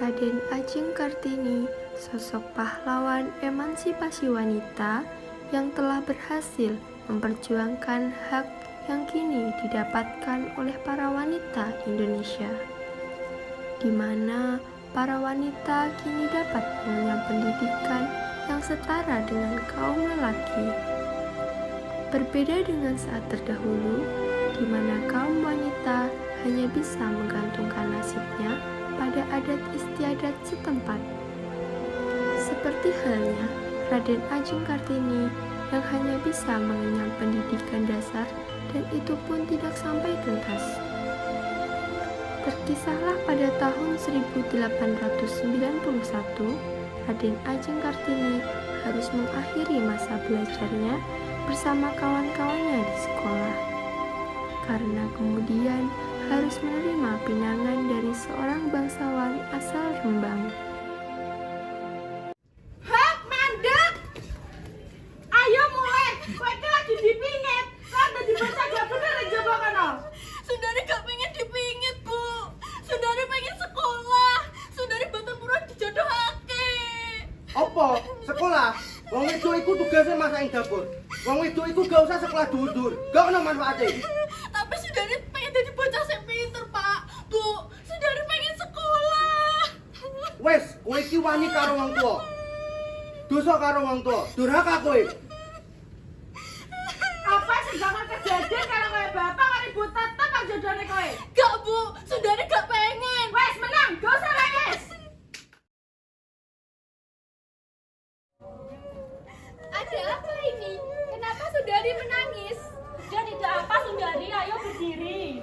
Raden Ajeng Kartini, sosok pahlawan emansipasi wanita yang telah berhasil memperjuangkan hak yang kini didapatkan oleh para wanita Indonesia, di mana para wanita kini dapat mengenyam pendidikan yang setara dengan kaum lelaki. Berbeda dengan saat terdahulu, di mana kaum wanita hanya bisa menggantungkan nasibnya pada adat istiadat setempat. Seperti halnya Raden Ajeng Kartini yang hanya bisa mengenyam pendidikan dasar dan itu pun tidak sampai tuntas. Terkisahlah pada tahun 1891, Raden Ajeng Kartini harus mengakhiri masa belajarnya bersama kawan-kawannya di sekolah, karena kemudian harus menerima pinangan dari seorang bangsawan asal Rembang. Hak mandek! Ayo mulai! Kowe iki lagi dipingit! Kan udah dibaca gak bener aja kono. Sundari gak pengen dipingit, Bu. Sundari pengen sekolah. Sundari boten purun dijodohake. Apa? Sekolah? Wong wedok iku tugasnya masak ing dapur. Wong wedok iku gak usah sekolah dhuwur-dhuwur. Gak ono manfaate. Tapi Sundari pengen jadi bocah sing pinter, Pak. Bu, Sundari pengen sekolah. Wes, kowe iki wani karo wong tuwa. Dosa karo wong tuwa. Durhaka kowe. Apa sih bakal kejadian kalau kowe bapak karo ibu tetep aja jodohne kowe? Gak, Bu. Sundari gak pengen. Wes menang, gak usah nangis. Ada apa ini? Kenapa Sundari menangis? Sudah tidak apa Sundari, ayo berdiri.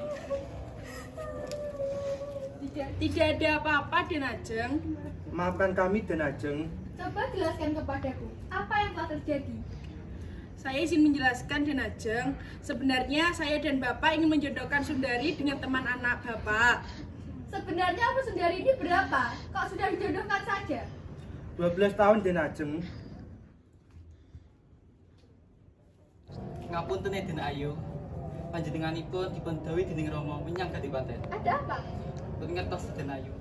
Tidak ada apa-apa, Den Ajeng. Maafkan kami Den Ajeng. Coba jelaskan kepadaku, apa yang telah terjadi? Saya izin menjelaskan, Den Ajeng. Sebenarnya saya dan Bapak ingin menjodohkan Sundari dengan teman anak Bapak. Sebenarnya umur Sundari ini berapa? Kok sudah dijodohkan saja? 12 tahun Den Ajeng. Ngapunten Den Ayu. Panjenenganipun dipun dawuhi dening Rama menyang Kadipaten. Ada apa? Boten ngertos Den Ayu.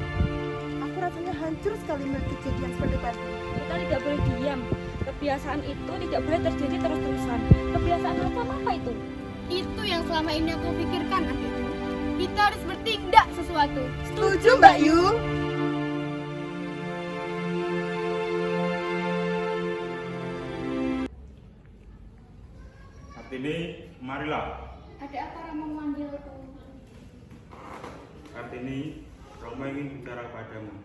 Aku rasanya hancur sekali melihat kejadian seperti tadi. Kita tidak boleh diam. Kebiasaan itu tidak boleh terjadi terus-terusan. Kebiasaan macam apa itu? Itu yang selama ini aku pikirkan, adikku. Kita harus bertindak sesuatu. Setuju Mbak Yu? Kartini, marilah. Ada apa Rama memanggilku? Kartini, Roma ingin bicara padamu.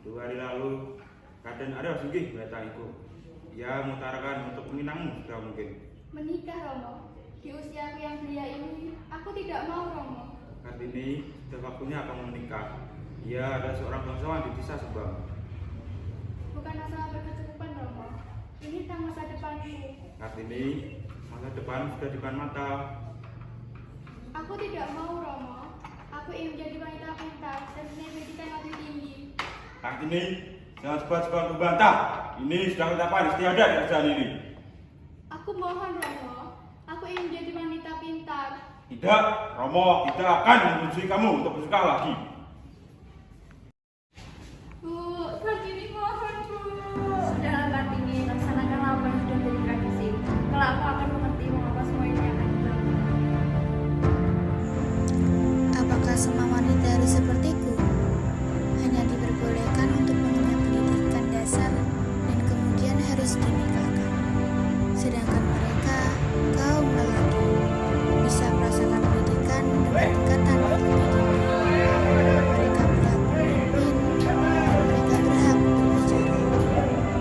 2 hari lalu, Raden Arya Sugih mendatangiku. Ia mengutarakan untuk meminangmu jika mungkin. Menikah, Romo. Di usiaku yang belia ini, aku tidak mau, Romo. Kartini, sudah waktunya akan menikah. Ia adalah seorang bangsawan di desa Subang. Bukan masalah berkecukupan, Romo. Ini tentang masa depanku. Kartini, masa depan sudah di depan mata. Aku tidak mau, Romo. Aku ingin menjadi wanita pintar dan punya pendidikan yang lebih tinggi. Kartini, jangan cepat-cepat membantah. Ini sudah ketetapan istiadat di kerajaan ini. Aku mohon, Romo. Aku ingin menjadi wanita pintar. Tidak, Romo tidak akan menyetujui kamu untuk bersekolah lagi. Bu, Kartini mohon, Bu. Sudahlah Kartini, laksanakanlah apa yang sudah menjadi tradisi. Kalau aku akan mengerti mengapa semua ini akan dilakukan. Apakah semua wanita harus sepertiku? Hanya diperbolehkan untuk mengenyam pendidikan dasar dan kemudian harus dinikahkan. Sedangkan mereka, kaum lelaki, bisa merasakan pendidikan dengan tingkatan yang lebih tinggi. Mereka berhak memimpin dan mereka berhak berbicara.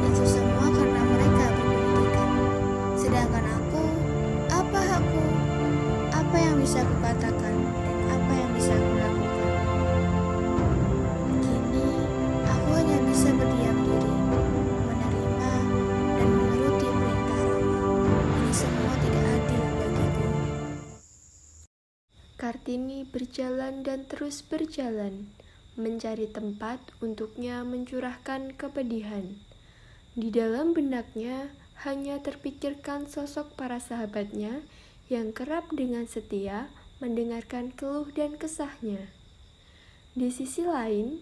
Itu semua karena mereka berpendidikan. Sedangkan aku, apa hakku? Apa yang bisa kukatakan dan apa yang bisa aku lakukan? Kini, aku hanya bisa berdiam diri, menerima dan menuruti perintah Rama. Ini semua tidak adil bagiku. Kartini berjalan dan terus berjalan, mencari tempat untuknya mencurahkan kepedihan. Di dalam benaknya hanya terpikirkan sosok para sahabatnya yang kerap dengan setia mendengarkan keluh dan kesahnya. Di sisi lain,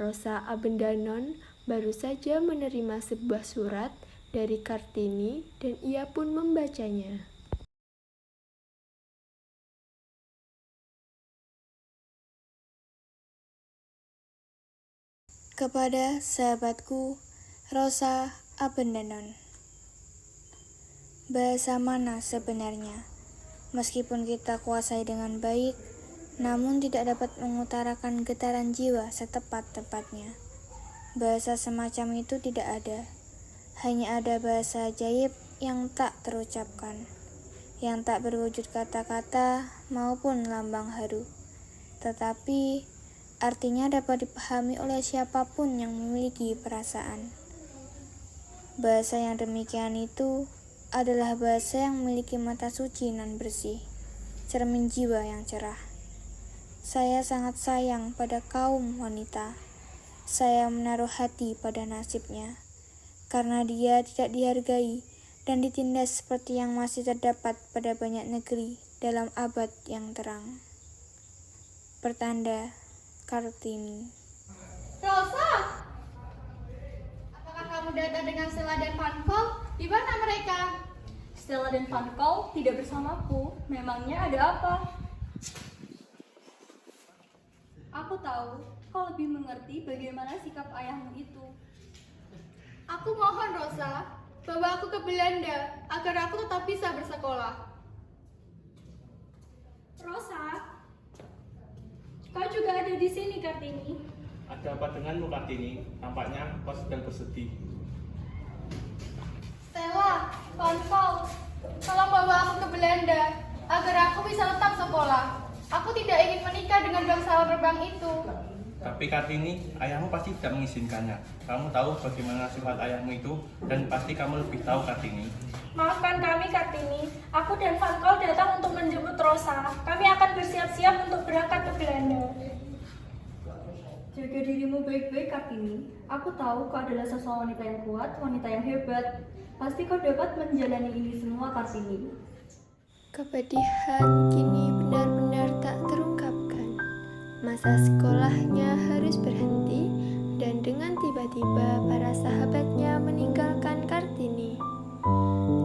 Rosa Abendanon baru saja menerima sebuah surat dari Kartini dan ia pun membacanya. Kepada sahabatku, Rosa Abendanon. Bahasa mana sebenarnya? Meskipun kita kuasai dengan baik, namun tidak dapat mengutarakan getaran jiwa setepat-tepatnya. Bahasa semacam itu tidak ada. Hanya ada bahasa ajaib yang tak terucapkan, yang tak berwujud kata-kata maupun lambang haru. Tetapi, artinya dapat dipahami oleh siapapun yang memiliki perasaan. Bahasa yang demikian itu adalah bahasa yang memiliki mata suci nan bersih, cermin jiwa yang cerah. Saya sangat sayang pada kaum wanita. Saya menaruh hati pada nasibnya, karena dia tidak dihargai dan ditindas seperti yang masih terdapat pada banyak negeri dalam abad yang terang. Pertanda, Kartini. Rosa! Apakah kamu datang dengan Stella dan Van Kol? Di mana mereka? Stella dan Van Kol tidak bersamaku. Memangnya ada apa? Aku tahu kau lebih mengerti bagaimana sikap ayahmu itu. Aku mohon Rosa, bawa aku ke Belanda agar aku tetap bisa bersekolah. Rosa, kau juga ada di sini, Kartini. Ada apa denganmu, Kartini? Tampaknya kau sedang bersedih. Stella, Van Kol, tolong bawa aku ke Belanda agar aku bisa tetap sekolah. Aku tidak ingin menikah dengan bangsawan terbang itu. Tapi Kartini, ayahmu pasti tidak mengizinkannya. Kamu tahu bagaimana sifat ayahmu itu, dan pasti kamu lebih tahu, Kartini. Maafkan kami, Kartini. Aku dan Van Kol datang untuk menjemput Rosa. Kami akan bersiap-siap untuk berangkat ke Belanda. Jaga dirimu baik-baik, Kartini. Aku tahu kau adalah sosok wanita yang kuat, wanita yang hebat. Pasti kau dapat menjalani ini semua, Kartini. Kepedihan kini benar-benar tak terungkapkan. Masa sekolahnya harus berhenti dan dengan tiba-tiba para sahabatnya meninggalkan Kartini.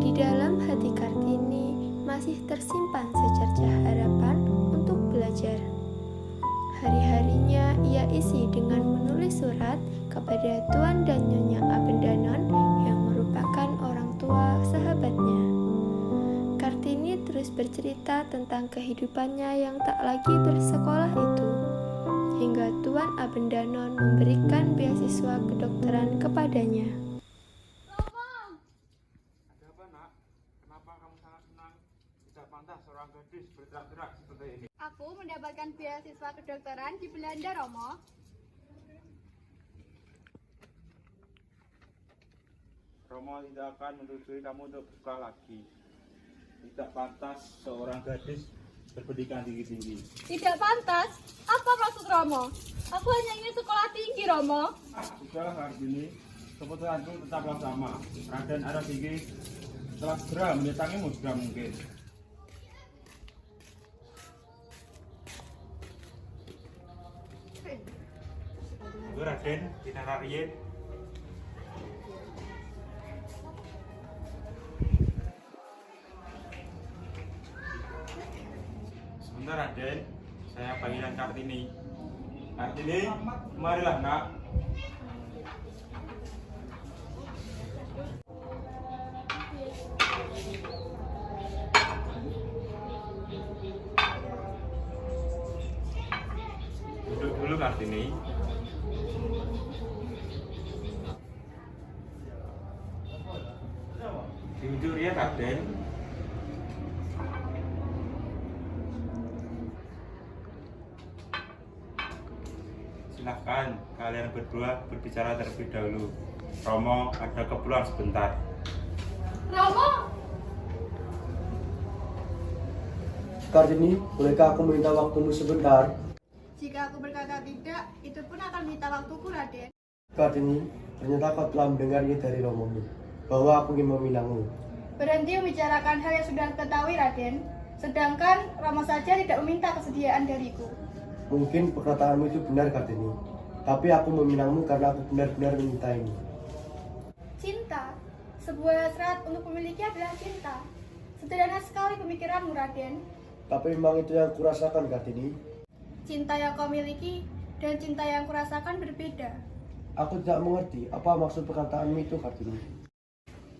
Di dalam hati Kartini masih tersimpan secercah harapan untuk belajar. Hari-harinya ia isi dengan menulis surat kepada Tuan dan Nyonya Abendanon yang merupakan orang tua sahabatnya. Kartini terus bercerita tentang kehidupannya yang tak lagi bersekolah itu, hingga Tuan Abendanon memberikan beasiswa kedokteran kepadanya. Ada apa, Nak? Kenapa kamu sangat senang? Tidak pantas seorang gadis bergerak-gerak seperti ini. Aku mendapatkan beasiswa kedokteran di Belanda, Romo. Romo tidak akan menyetujui kamu untuk sekolah lagi. Tidak pantas seorang gadis berpendidikan tinggi-tinggi. Tidak pantas? Apa maksud Romo? Aku hanya ingin sekolah tinggi, Romo. Sudah hari ini, keputusanku tetaplah sama. Raden Arasinggi telah segera mendatangimu segera mungkin. Itu Raden, kita Rariye. Sebentar Raden, saya panggilan Kartini. Kartini, marilah Nak. Duduk dulu Kartini. Jujur ya Raden. Silahkan kalian berdua berbicara terlebih dahulu. Romo ada keperluan sebentar. Romo! Kartini, bolehkah aku minta waktumu sebentar? Jika aku berkata tidak, itu pun akan minta waktuku, Raden. Kartini, ternyata kau telah mendengar ini dari romomu, bahwa aku ingin meminangmu. Berhenti membicarakan hal yang sudah ketahui, Raden. Sedangkan Romo saja tidak meminta kesediaan dariku. Mungkin perkataanmu itu benar, Kartini. Tapi aku meminangmu karena aku benar-benar mencintaimu. Cinta, sebuah hasrat untuk memiliki adalah cinta. Sederhana sekali pemikiranmu, Raden. Tapi memang itu yang kurasakan, Kartini. Cinta yang kau miliki dan cinta yang kurasakan berbeda. Aku tidak mengerti apa maksud perkataanmu itu, Kartini.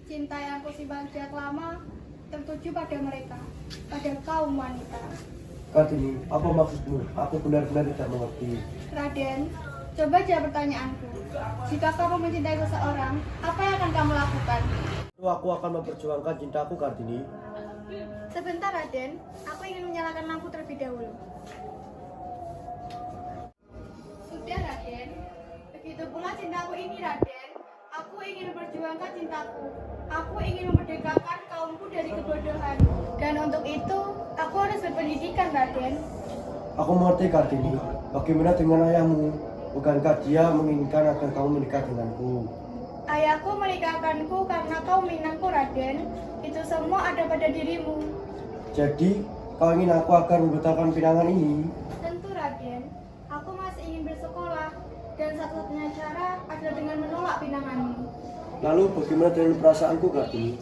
Cinta yang kusimpan sejak lama tertuju pada mereka, pada kaum wanita. Kartini, apa maksudmu? Aku benar-benar tidak mengerti. Raden, coba jawab pertanyaanku. Jika kamu mencintai seseorang, apa yang akan kamu lakukan? Aku akan memperjuangkan cintaku, Kartini. Sebentar, Raden. Aku ingin menyalakan lampu terlebih dahulu. Sudah, Raden. Begitu pula cintaku ini, Raden. Aku ingin memperjuangkan cintaku. Aku ingin memerdekakan kaumku dari kebodohan. Dan untuk itu, aku harus berpendidikan, Raden. Aku mengerti, Kartini. Bagaimana dengan ayahmu? Bukankah dia menginginkan agar kamu menikah denganku? Ayahku menikahkanku karena kau minangku, Raden. Itu semua ada pada dirimu. Jadi, kau ingin aku agar membatalkan pinangan ini? Tentu, Raden. Aku masih ingin bersekolah. Dan satu-satunya cara adalah dengan menolak pinanganmu. Lalu bagaimana dengan perasaanku, Kartini?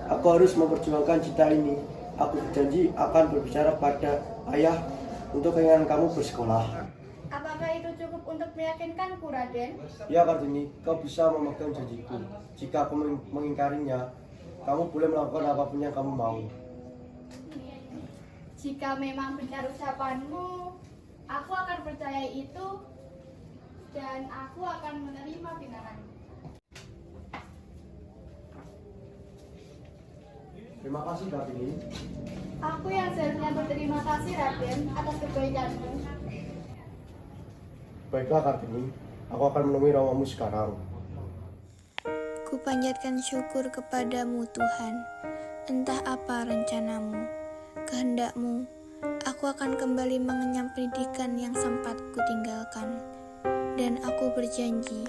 Aku harus memperjuangkan cinta ini. Aku berjanji akan berbicara pada ayah untuk keinginan kamu bersekolah. Apakah itu cukup untuk meyakinkanku, Raden? Ya, Kartini, kau bisa memegang janjiku. Jika aku mengingkarinya, kamu boleh melakukan apapun yang kamu mau. Jika memang benar ucapanmu, aku akan percaya itu dan aku akan menerima pinanganmu. Terima kasih, Kartini. Aku yang seharusnya berterima kasih, Raden, atas kebaikanmu. Baiklah, Kartini. Aku akan menemui Romamu sekarang. Kupanjatkan syukur kepadamu Tuhan. Entah apa rencanamu, kehendakmu, aku akan kembali mengenyam pendidikan yang sempat kutinggalkan. Dan aku berjanji,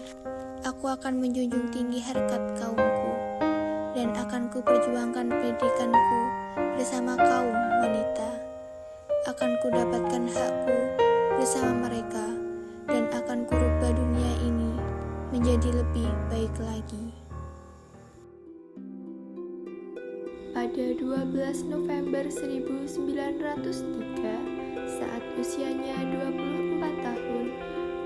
aku akan menjunjung tinggi harkat kaumku. Dan akan kuperjuangkan pendidikanku bersama kaum wanita. Akan kudapatkan hakku bersama mereka. Dan akan kurubah dunia ini menjadi lebih baik lagi. Pada 12 November 1903, saat usianya 24 tahun,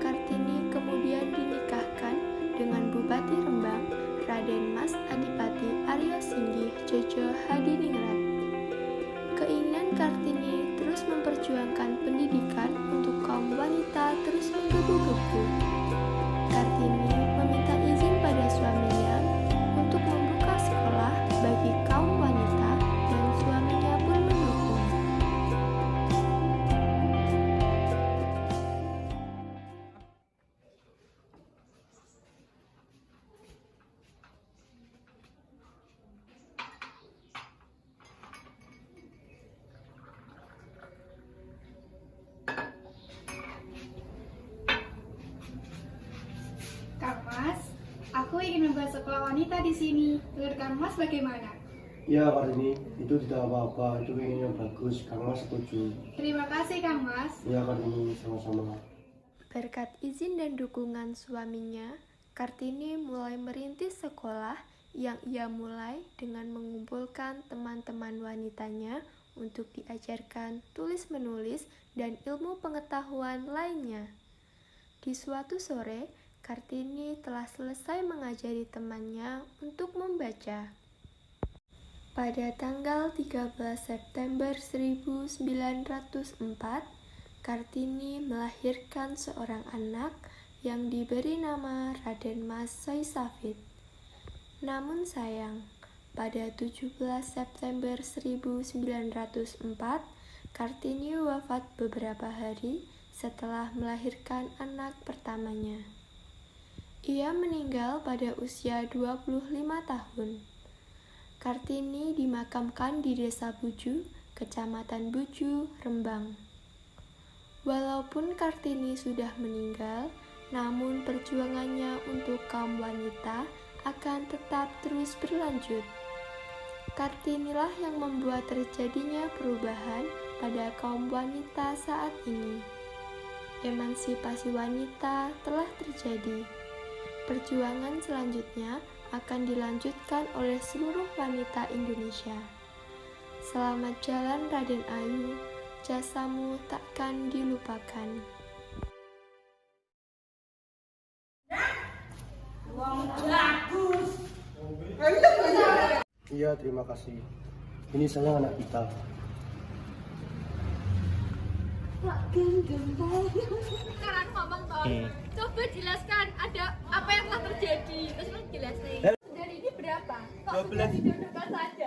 Kartini kemudian dinikahkan dengan Bupati Rembang, Raden Mas Adipati Aryo Singgih Jojo Hadiningrat. Keinginan Kartini terus memperjuangkan pendidikan untuk kaum wanita terus menggebu-gebu. Kartini meminta izin pada suaminya untuk membuka sekolah bagi kaum wanita dan suaminya pun mendukung. Kang Mas, aku ingin membuat sekolah wanita di sini. Menurut Kang Mas bagaimana? Ya, Kartini, itu tidak apa-apa. Itu ingin yang bagus. Kang Mas setuju. Terima kasih, Kang Mas. Ya, Kartini, sama-sama. Berkat izin dan dukungan suaminya, Kartini mulai merintis sekolah yang ia mulai dengan mengumpulkan teman-teman wanitanya untuk diajarkan tulis-menulis dan ilmu pengetahuan lainnya. Di suatu sore, Kartini telah selesai mengajari temannya untuk membaca. Pada tanggal 13 September 1904, Kartini melahirkan seorang anak yang diberi nama Raden Mas Soisafid. Namun sayang, pada 17 September 1904, Kartini wafat beberapa hari setelah melahirkan anak pertamanya. Ia meninggal pada usia 25 tahun. Kartini dimakamkan di Desa Buju, Kecamatan Buju, Rembang. Walaupun Kartini sudah meninggal, namun perjuangannya untuk kaum wanita akan tetap terus berlanjut. Kartinilah yang membuat terjadinya perubahan pada kaum wanita saat ini. emansipasi wanita telah terjadi. Perjuangan selanjutnya akan dilanjutkan oleh seluruh wanita Indonesia. Selamat jalan Raden Ayu, jasamu takkan dilupakan. Iya, terima kasih. Ini saya anak kita. Sekarang ngomong toh. Coba jelaskan ada apa yang telah terjadi. Terus lu jelasin. Dari ini berapa? Kok sudah dijodohkan saja?